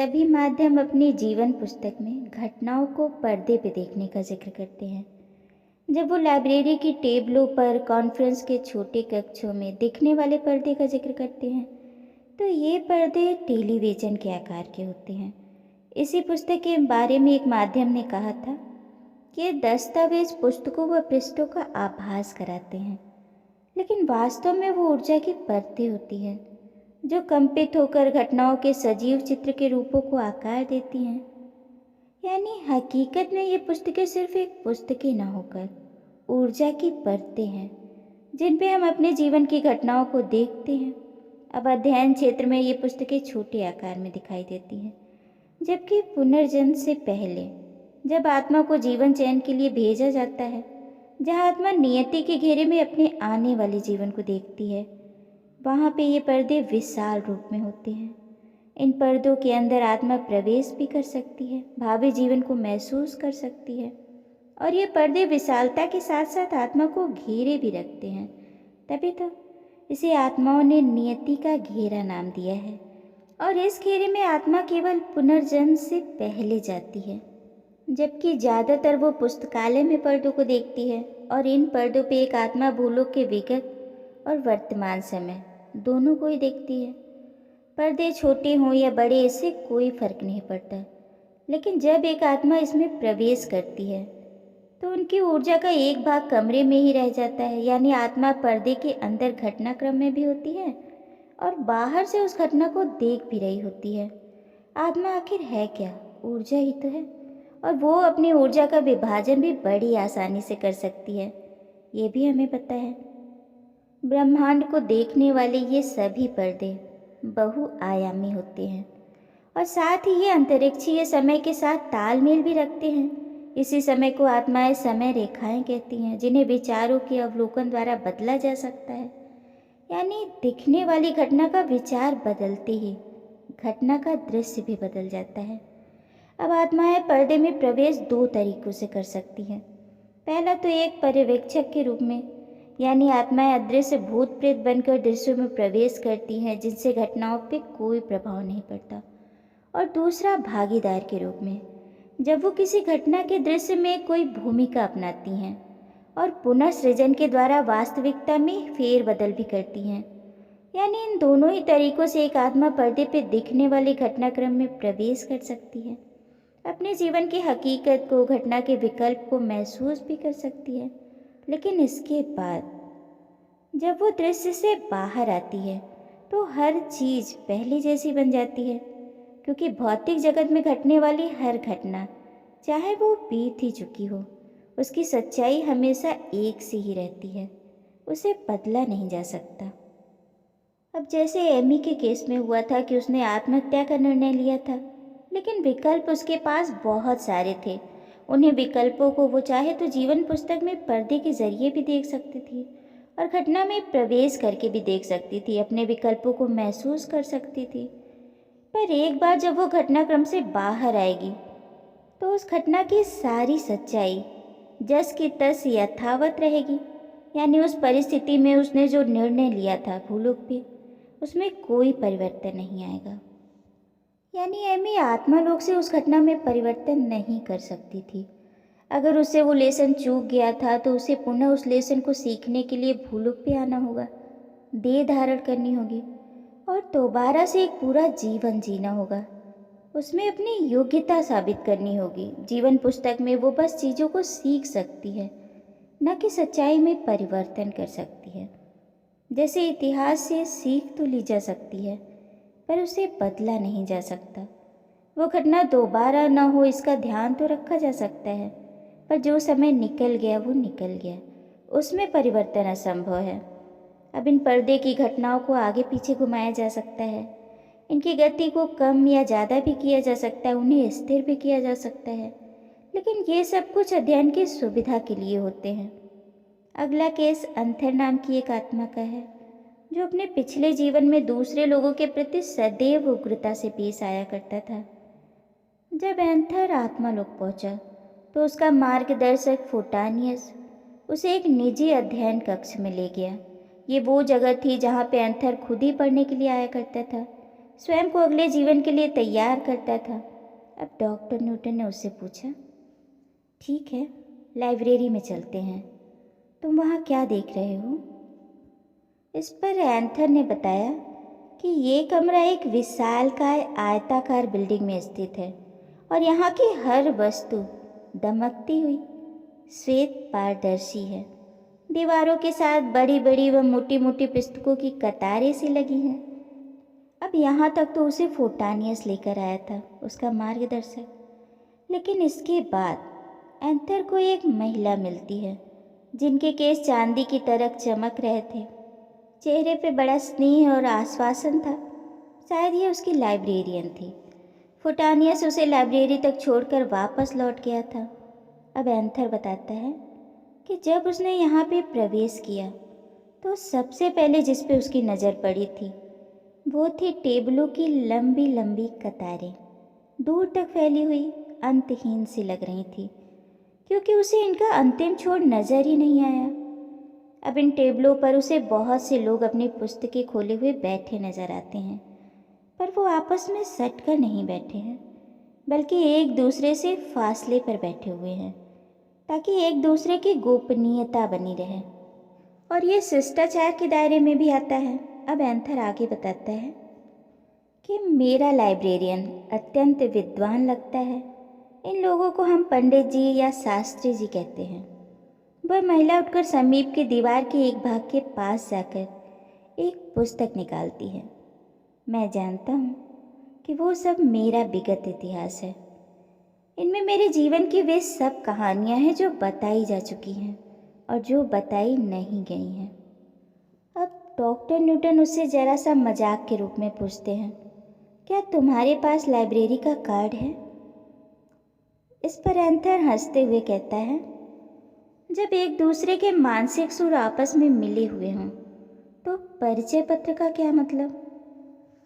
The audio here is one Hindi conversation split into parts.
सभी माध्यम अपनी जीवन पुस्तक में घटनाओं को पर्दे पे देखने का जिक्र करते हैं। जब वो लाइब्रेरी की टेबलों पर, कॉन्फ्रेंस के छोटे कक्षों में दिखने वाले पर्दे का जिक्र करते हैं, तो ये पर्दे टेलीविज़न के आकार के होते हैं। इसी पुस्तक के बारे में एक माध्यम ने कहा था कि ये दस्तावेज पुस्तकों व पृष्ठों का आभास कराते हैं, लेकिन वास्तव में वो ऊर्जा की परतें होती हैं जो कंपित होकर घटनाओं के सजीव चित्र के रूपों को आकार देती हैं। यानी हकीकत में ये पुस्तकें सिर्फ एक पुस्तकें न होकर ऊर्जा की परतें हैं जिन पे हम अपने जीवन की घटनाओं को देखते हैं। अब अध्ययन क्षेत्र में ये पुस्तकें छोटे आकार में दिखाई देती हैं, जबकि पुनर्जन्म से पहले जब आत्मा को जीवन चयन के लिए भेजा जाता है, जहाँ आत्मा नियति के घेरे में अपने आने वाले जीवन को देखती है, वहाँ पे ये पर्दे विशाल रूप में होते हैं। इन पर्दों के अंदर आत्मा प्रवेश भी कर सकती है, भावी जीवन को महसूस कर सकती है, और ये पर्दे विशालता के साथ साथ आत्मा को घेरे भी रखते हैं। तभी तो इसे आत्माओं ने नियति का घेरा नाम दिया है। और इस घेरे में आत्मा केवल पुनर्जन्म से पहले जाती है, जबकि ज़्यादातर वो पुस्तकालय में पर्दों को देखती है। और इन पर्दों पे एक आत्मा भूलों के विगत और वर्तमान समय दोनों को ही देखती है। पर्दे छोटे हों या बड़े, इससे कोई फर्क नहीं पड़ता, लेकिन जब एक आत्मा इसमें प्रवेश करती है तो उनकी ऊर्जा का एक भाग कमरे में ही रह जाता है। यानी आत्मा पर्दे के अंदर घटनाक्रम में भी होती है और बाहर से उस घटना को देख भी रही होती है। आत्मा आखिर है क्या? ऊर्जा ही तो है, और वो अपनी ऊर्जा का विभाजन भी बड़ी आसानी से कर सकती है, ये भी हमें पता है। ब्रह्मांड को देखने वाले ये सभी पर्दे बहुआयामी होते हैं, और साथ ही ये अंतरिक्षीय समय के साथ तालमेल भी रखते हैं। इसी समय को आत्माएं समय रेखाएं कहती हैं, जिन्हें विचारों के अवलोकन द्वारा बदला जा सकता है। यानी दिखने वाली घटना का विचार बदलते ही घटना का दृश्य भी बदल जाता है। अब आत्माएं पर्दे में प्रवेश दो तरीकों से कर सकती हैं। पहला तो एक पर्यवेक्षक के रूप में, यानी आत्माएं अदृश्य भूत प्रेत बनकर दृश्यों में प्रवेश करती हैं जिनसे घटनाओं पर कोई प्रभाव नहीं पड़ता। और दूसरा भागीदार के रूप में, जब वो किसी घटना के दृश्य में कोई भूमिका अपनाती हैं और पुनर्सृजन के द्वारा वास्तविकता में फेरबदल भी करती हैं। यानी इन दोनों ही तरीकों से एक आत्मा पर्दे पे दिखने वाले घटनाक्रम में प्रवेश कर सकती है, अपने जीवन की हकीकत को, घटना के विकल्प को महसूस भी कर सकती है। लेकिन इसके बाद जब वो दृश्य से बाहर आती है तो हर चीज़ पहले जैसी बन जाती है, क्योंकि भौतिक जगत में घटने वाली हर घटना, चाहे वो बीत ही चुकी हो, उसकी सच्चाई हमेशा एक सी ही रहती है, उसे बदला नहीं जा सकता। अब जैसे एमी के केस में हुआ था कि उसने आत्महत्या का निर्णय लिया था, लेकिन विकल्प उसके पास बहुत सारे थे। उन्हें विकल्पों को वो चाहे तो जीवन पुस्तक में पर्दे के जरिए भी देख सकती थी और घटना में प्रवेश करके भी देख सकती थी, अपने विकल्पों को महसूस कर सकती थी। पर एक बार जब वो घटनाक्रम से बाहर आएगी तो उस घटना की सारी सच्चाई जस की तस यथावत रहेगी। यानी उस परिस्थिति में उसने जो निर्णय लिया था भूलोक पे, उसमें कोई परिवर्तन नहीं आएगा। यानी एमी आत्मालोक से उस घटना में परिवर्तन नहीं कर सकती थी। अगर उससे वो लेसन चूक गया था तो उसे पुनः उस लेसन को सीखने के लिए भूलोक पे आना होगा, देह धारण करनी होगी और दोबारा से एक पूरा जीवन जीना होगा। उसमें अपनी योग्यता साबित करनी होगी। जीवन पुस्तक में वो बस चीज़ों को सीख सकती है, न कि सच्चाई में परिवर्तन कर सकती है। जैसे इतिहास से सीख तो ली जा सकती है, पर उसे बदला नहीं जा सकता। वो घटना दोबारा न हो इसका ध्यान तो रखा जा सकता है, पर जो समय निकल गया वो निकल गया, उसमें परिवर्तन असंभव है। अब इन पर्दे की घटनाओं को आगे पीछे घुमाया जा सकता है, इनकी गति को कम या ज़्यादा भी किया जा सकता है, उन्हें स्थिर भी किया जा सकता है, लेकिन ये सब कुछ अध्ययन की सुविधा के लिए होते हैं। अगला केस अंथर नाम की एक आत्मा का है, जो अपने पिछले जीवन में दूसरे लोगों के प्रति सदैव उग्रता से पेश आया करता था। जब एंथर आत्मालोक पहुंचा तो उसका मार्गदर्शक फोटानियस उसे एक निजी अध्ययन कक्ष में ले गया। ये वो जगह थी जहाँ पे एंथर खुद ही पढ़ने के लिए आया करता था। स्वयं को अगले जीवन के लिए तैयार करता था। अब डॉक्टर न्यूटन ने उससे पूछा, ठीक है, लाइब्रेरी में चलते हैं, तुम वहाँ क्या देख रहे हो? इस पर एंथर ने बताया कि ये कमरा एक विशालकाय आयताकार बिल्डिंग में स्थित है और यहाँ की हर वस्तु दमकती हुई श्वेत पारदर्शी है। दीवारों के साथ बड़ी बड़ी व मोटी मोटी पुस्तकों की कतारें सी लगी हैं। अब यहाँ तक तो उसे फोटानियस लेकर आया था, उसका मार्गदर्शक। लेकिन इसके बाद एंथर को एक महिला मिलती है जिनके केस चांदी की तरह चमक रहे थे। चेहरे पे बड़ा स्नेह और आश्वासन था। शायद ये उसकी लाइब्रेरियन थी। फोटानियस उसे लाइब्रेरी तक छोड़कर वापस लौट गया था। अब एंथर बताता है कि जब उसने यहाँ पे प्रवेश किया तो सबसे पहले जिस पे उसकी नज़र पड़ी थी वो थी टेबलों की लंबी लंबी कतारें, दूर तक फैली हुई, अंतहीन सी लग रही थी, क्योंकि उसे इनका अंतिम छोर नज़र ही नहीं आया। अब इन टेबलों पर उसे बहुत से लोग अपनी पुस्तकें खोले हुए बैठे नजर आते हैं, पर वो आपस में सट कर नहीं बैठे हैं, बल्कि एक दूसरे से फासले पर बैठे हुए हैं ताकि एक दूसरे की गोपनीयता बनी रहे। और ये शिष्टाचार के दायरे में भी आता है। अब एंथर आगे बताता है कि मेरा लाइब्रेरियन अत्यंत विद्वान लगता है। इन लोगों को हम पंडित जी या शास्त्री जी कहते हैं। वह महिला उठकर समीप के दीवार के एक भाग के पास जाकर एक पुस्तक निकालती है। मैं जानता हूँ कि वो सब मेरा विगत इतिहास है। इनमें मेरे जीवन की वे सब कहानियाँ हैं जो बताई जा चुकी हैं और जो बताई नहीं गई हैं। अब डॉक्टर न्यूटन उससे ज़रा सा मजाक के रूप में पूछते हैं, क्या तुम्हारे पास लाइब्रेरी का कार्ड है? इस पर एंथर हंसते हुए कहता है, जब एक दूसरे के मानसिक सुर आपस में मिले हुए हों तो परिचय पत्र का क्या मतलब?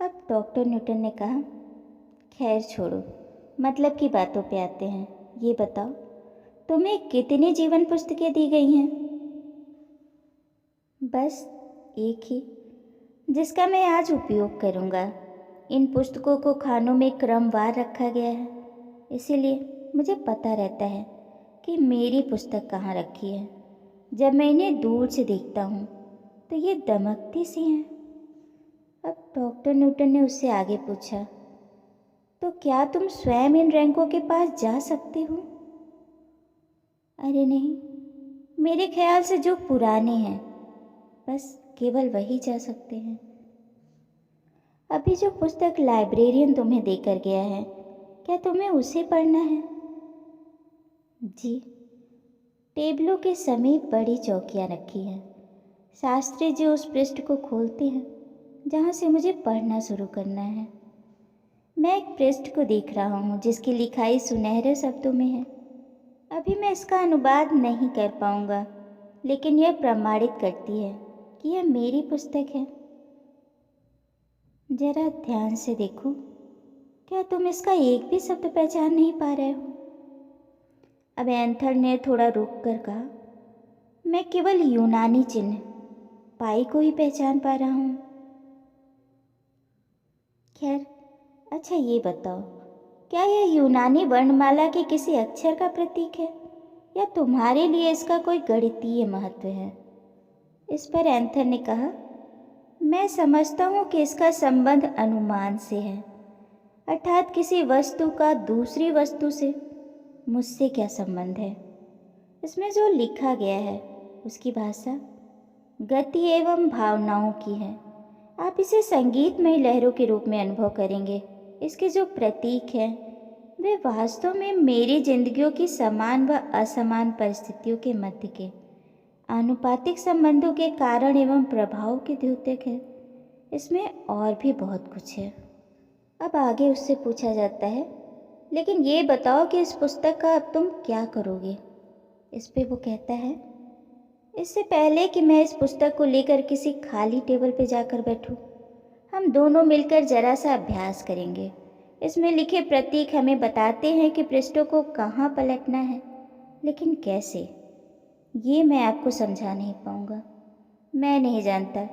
अब डॉक्टर न्यूटन ने कहा, खैर छोड़ो, मतलब की बातों पे आते हैं। ये बताओ, तुम्हें कितनी जीवन पुस्तकें दी गई हैं? बस एक ही, जिसका मैं आज उपयोग करूँगा। इन पुस्तकों को खानों में क्रमवार रखा गया है, इसीलिए मुझे पता रहता है कि मेरी पुस्तक कहाँ रखी है। जब मैं इन्हें दूर से देखता हूँ तो ये दमकती सी हैं। अब डॉक्टर न्यूटन ने उससे आगे पूछा, तो क्या तुम स्वयं इन रैंकों के पास जा सकते हो? अरे नहीं, मेरे ख्याल से जो पुराने हैं बस केवल वही जा सकते हैं। अभी जो पुस्तक लाइब्रेरियन तुम्हें देकर गया है, क्या तुम्हें उसे पढ़ना है? जी। टेबलों के समीप बड़ी चौकियाँ रखी हैं। शास्त्री जी उस पृष्ठ को खोलते हैं जहाँ से मुझे पढ़ना शुरू करना है। मैं एक पृष्ठ को देख रहा हूँ जिसकी लिखाई सुनहरे शब्दों में है। अभी मैं इसका अनुवाद नहीं कर पाऊँगा, लेकिन यह प्रमाणित करती है कि यह मेरी पुस्तक है। जरा ध्यान से देखो, क्या तुम इसका एक भी शब्द पहचान नहीं पा रहे हो? अब एंथर ने थोड़ा रुक कर कहा, मैं केवल यूनानी चिन्ह पाई को ही पहचान पा रहा हूँ। खैर, अच्छा ये बताओ, क्या यह यूनानी वर्णमाला के किसी अक्षर का प्रतीक है या तुम्हारे लिए इसका कोई गणितीय महत्व है? इस पर एंथर ने कहा, मैं समझता हूँ कि इसका संबंध अनुमान से है, अर्थात किसी वस्तु का दूसरी वस्तु से मुझसे क्या संबंध है। इसमें जो लिखा गया है उसकी भाषा गति एवं भावनाओं की है। आप इसे संगीतमय लहरों के रूप में अनुभव करेंगे। इसके जो प्रतीक हैं वे वास्तव में मेरी जिंदगियों की समान व असमान परिस्थितियों के मध्य के आनुपातिक संबंधों के कारण एवं प्रभाव के द्योतक है। इसमें और भी बहुत कुछ है। अब आगे उससे पूछा जाता है, लेकिन ये बताओ कि इस पुस्तक का अब तुम क्या करोगे? इस पे वो कहता है, इससे पहले कि मैं इस पुस्तक को लेकर किसी खाली टेबल पे जाकर बैठूं, हम दोनों मिलकर जरा सा अभ्यास करेंगे। इसमें लिखे प्रतीक हमें बताते हैं कि पृष्ठों को कहाँ पलटना है, लेकिन कैसे, ये मैं आपको समझा नहीं पाऊंगा। मैं नहीं जानता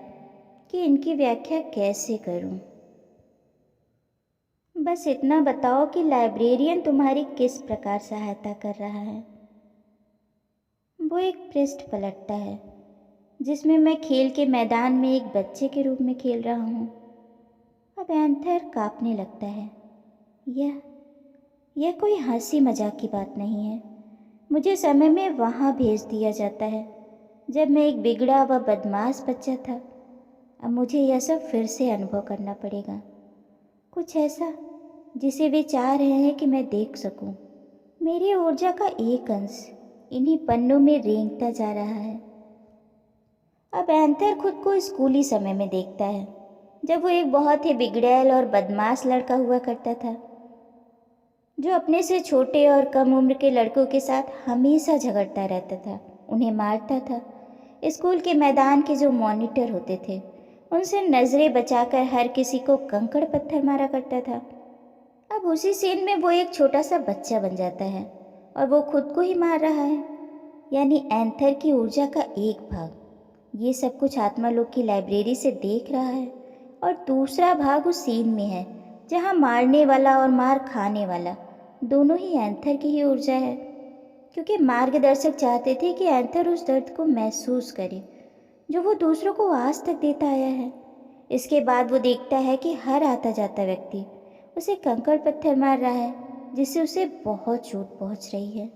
कि इनकी व्याख्या कैसे करूं। बस इतना बताओ कि लाइब्रेरियन तुम्हारी किस प्रकार सहायता कर रहा है। वो एक पृष्ठ पलटता है जिसमें मैं खेल के मैदान में एक बच्चे के रूप में खेल रहा हूँ। अब एंथर कांपने लगता है। यह यह कोई हंसी मजाक की बात नहीं है। मुझे समय में वहाँ भेज दिया जाता है जब मैं एक बिगड़ा व बदमाश बच्चा था। अब मुझे यह सब फिर से अनुभव करना पड़ेगा, कुछ ऐसा जिसे वे चाह रहे हैं कि मैं देख सकूं। मेरी ऊर्जा का एक अंश इन्हीं पन्नों में रेंगता जा रहा है। अब एंथर खुद को स्कूली समय में देखता है, जब वो एक बहुत ही बिगड़ैल और बदमाश लड़का हुआ करता था, जो अपने से छोटे और कम उम्र के लड़कों के साथ हमेशा झगड़ता रहता था, उन्हें मारता था। स्कूल के मैदान के जो मॉनिटर होते थे, उनसे नज़रें बचाकर हर किसी को कंकड़ पत्थर मारा करता था। अब उसी सीन में वो एक छोटा सा बच्चा बन जाता है और वो खुद को ही मार रहा है, यानी एंथर की ऊर्जा का एक भाग ये सब कुछ आत्मालोक की लाइब्रेरी से देख रहा है और दूसरा भाग उस सीन में है जहाँ मारने वाला और मार खाने वाला दोनों ही एंथर की ही ऊर्जा है, क्योंकि मार्गदर्शक चाहते थे कि एंथर उस दर्द को महसूस करे जो वो दूसरों को आज तक देता आया है। इसके बाद वो देखता है कि हर आता जाता व्यक्ति उसे कंकड़ पत्थर मार रहा है, जिससे उसे बहुत चोट पहुंच रही है।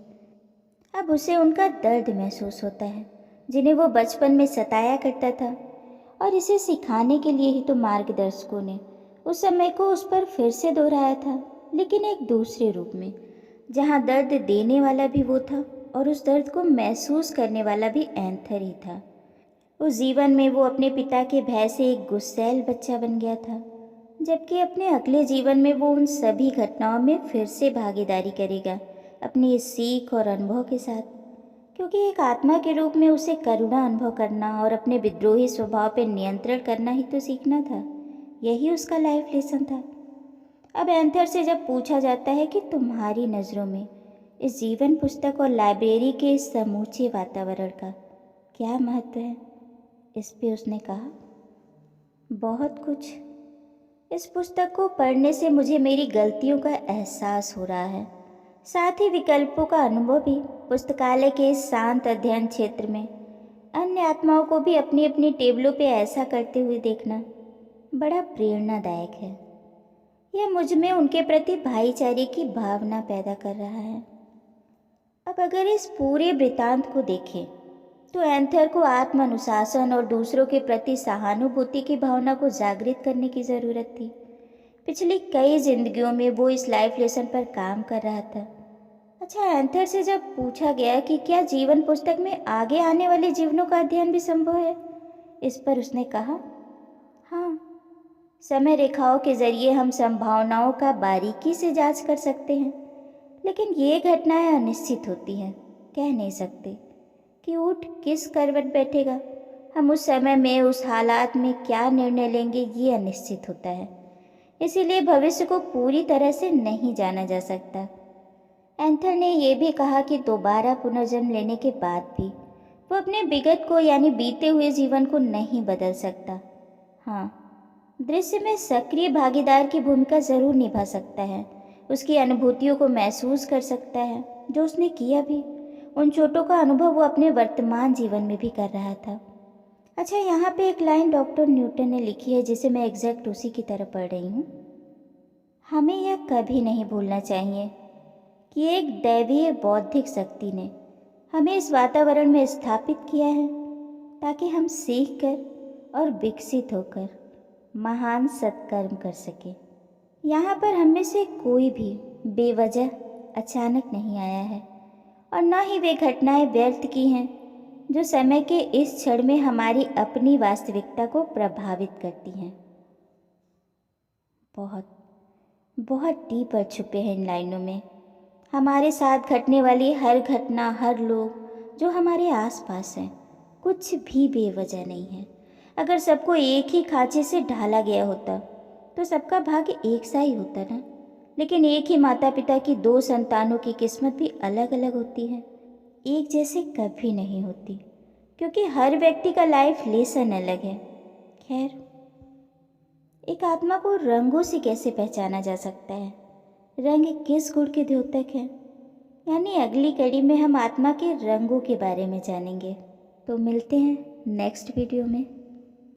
अब उसे उनका दर्द महसूस होता है जिन्हें वो बचपन में सताया करता था, और इसे सिखाने के लिए ही तो मार्गदर्शकों ने उस समय को उस पर फिर से दोहराया था, लेकिन एक दूसरे रूप में, जहाँ दर्द देने वाला भी वो था और उस दर्द को महसूस करने वाला भी एंथर ही था। उस जीवन में वो अपने पिता के भय से एक गुस्सैल बच्चा बन गया था, जबकि अपने अगले जीवन में वो उन सभी घटनाओं में फिर से भागीदारी करेगा अपनी इस सीख और अनुभव के साथ, क्योंकि एक आत्मा के रूप में उसे करुणा अनुभव करना और अपने विद्रोही स्वभाव पर नियंत्रण करना ही तो सीखना था। यही उसका लाइफ लेसन था। अब एंथर से जब पूछा जाता है कि तुम्हारी नज़रों में इस जीवन पुस्तक और लाइब्रेरी के इस समूचे वातावरण का क्या महत्व है, इस पे उसने कहा, बहुत कुछ। इस पुस्तक को पढ़ने से मुझे मेरी गलतियों का एहसास हो रहा है, साथ ही विकल्पों का अनुभव भी। पुस्तकालय के इस शांत अध्ययन क्षेत्र में अन्य आत्माओं को भी अपनी अपनी टेबलों पे ऐसा करते हुए देखना बड़ा प्रेरणादायक है। यह मुझ में उनके प्रति भाईचारे की भावना पैदा कर रहा है। अब अगर इस पूरे वृतांत को देखें तो एंथर को आत्म अनुशासन और दूसरों के प्रति सहानुभूति की भावना को जागृत करने की ज़रूरत थी। पिछली कई जिंदगियों में वो इस लाइफ लेसन पर काम कर रहा था। अच्छा, एंथर से जब पूछा गया कि क्या जीवन पुस्तक में आगे आने वाले जीवनों का अध्ययन भी संभव है, इस पर उसने कहा, हाँ, समय रेखाओं के जरिए हम संभावनाओं का बारीकी से जांच कर सकते हैं, लेकिन ये घटनाएं अनिश्चित होती हैं। कह नहीं सकते कि ऊँट किस करवट बैठेगा, हम उस समय में उस हालात में क्या निर्णय लेंगे, ये अनिश्चित होता है। इसीलिए भविष्य को पूरी तरह से नहीं जाना जा सकता। एंथर ने यह भी कहा कि दोबारा पुनर्जन्म लेने के बाद भी वो अपने विगत को यानी बीते हुए जीवन को नहीं बदल सकता। हाँ, दृश्य में सक्रिय भागीदार की भूमिका ज़रूर निभा सकता है, उसकी अनुभूतियों को महसूस कर सकता है, जो उसने किया भी। उन चोटों का अनुभव वो अपने वर्तमान जीवन में भी कर रहा था। अच्छा, यहाँ पे एक लाइन डॉक्टर न्यूटन ने लिखी है जिसे मैं एग्जैक्ट उसी की तरह पढ़ रही हूँ। हमें यह कभी नहीं भूलना चाहिए कि एक दैवीय बौद्धिक शक्ति ने हमें इस वातावरण में स्थापित किया है ताकि हम सीख कर और विकसित होकर महान सत्कर्म कर सके। यहाँ पर हम में से कोई भी बेवजह अचानक नहीं आया है और न ही वे घटनाएं व्यर्थ की हैं जो समय के इस क्षण में हमारी अपनी वास्तविकता को प्रभावित करती हैं। बहुत बहुत डीप अर्थ छुपे हैं इन लाइनों में। हमारे साथ घटने वाली हर घटना, हर लोग जो हमारे आसपास हैं, कुछ भी बेवजह नहीं है। अगर सबको एक ही खांचे से ढाला गया होता तो सबका भाग्य एक सा ही होता ना। लेकिन एक ही माता पिता की दो संतानों की किस्मत भी अलग अलग होती है, एक जैसे कभी नहीं होती, क्योंकि हर व्यक्ति का लाइफ लेसन अलग है। खैर, एक आत्मा को रंगों से कैसे पहचाना जा सकता है, रंग किस गुण के द्योतक हैं, यानी अगली कड़ी में हम आत्मा के रंगों के बारे में जानेंगे। तो मिलते हैं नेक्स्ट वीडियो में।